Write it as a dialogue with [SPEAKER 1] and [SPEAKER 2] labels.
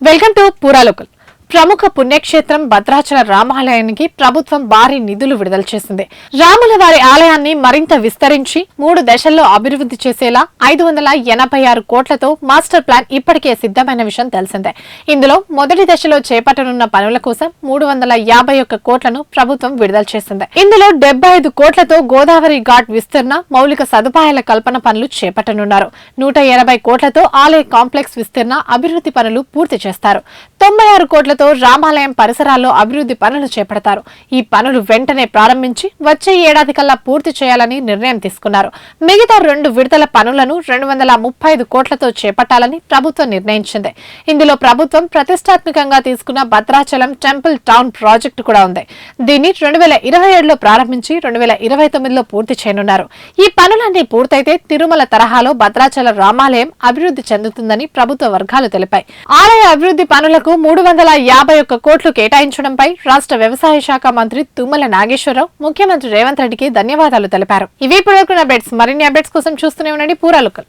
[SPEAKER 1] Welcome to పూరాలోకల్. ప్రముఖ పుణ్యక్షేత్రం భద్రాచల రామాలయానికి ప్రభుత్వం భారీ నిధులు విడుదల చేసింది. రాముల వారి ఆలయాన్ని మరింత విస్తరించి 3 దశల్లో అభివృద్ధి చేసేలా 586 కోట్లతో మాస్టర్ ప్లాన్ ఇప్పటికే సిద్ధమైన విషయం తెలిసిందే. ఇందులో మొదటి దశలో చేపట్టనున్న పనుల కోసం 351 కోట్లను ప్రభుత్వం విడుదల చేసింది. ఇందులో 75 కోట్లతో గోదావరి ఘాట్ విస్తరణ, మౌలిక సదుపాయాల కల్పన పనులు చేపట్టనున్నారు. 180 కోట్లతో ఆలయ కాంప్లెక్స్ విస్తరణ, అభివృద్ధి పనులు పూర్తి చేస్తారు. 96 కోట్లతో రామాలయం పరిసరాల్లో అభివృద్ధి పనులు చేపడతారు. ఈ పనులు వెంటనే ప్రారంభించి వచ్చే ఏడాది కల్లా పూర్తి చేయాలని నిర్ణయం తీసుకున్నారు. మిగతా 2 విడతల పనులను 235 కోట్లతో చేపట్టాలని ప్రభుత్వం నిర్ణయించింది. ఇందులో ప్రభుత్వం ప్రతిష్టాత్మకంగా తీసుకున్న భద్రాచలం టెంపుల్ టౌన్ ప్రాజెక్టు కూడా ఉంది. దీన్ని 2027లో ప్రారంభించి 2029లో పూర్తి చేయనున్నారు. ఈ పనులన్నీ పూర్తయితే తిరుమల తరహాలో భద్రాచల రామాలయం అభివృద్ధి చెందుతుందని ప్రభుత్వ వర్గాలు తెలిపాయి. ఆలయ అభివృద్ధి పనులకు 351 కోట్లు కేటాయించడంపై రాష్ట్ర వ్యవసాయ శాఖ మంత్రి తుమ్మల నాగేశ్వరరావు ముఖ్యమంత్రి రేవంత్ రెడ్డికి ధన్యవాదాలు తెలిపారు. ఇవి ఇప్పుడు అప్డేట్స్. మరిన్ని అప్డేట్స్ కోసం చూస్తూనే ఉండండి పూరాలోకల్.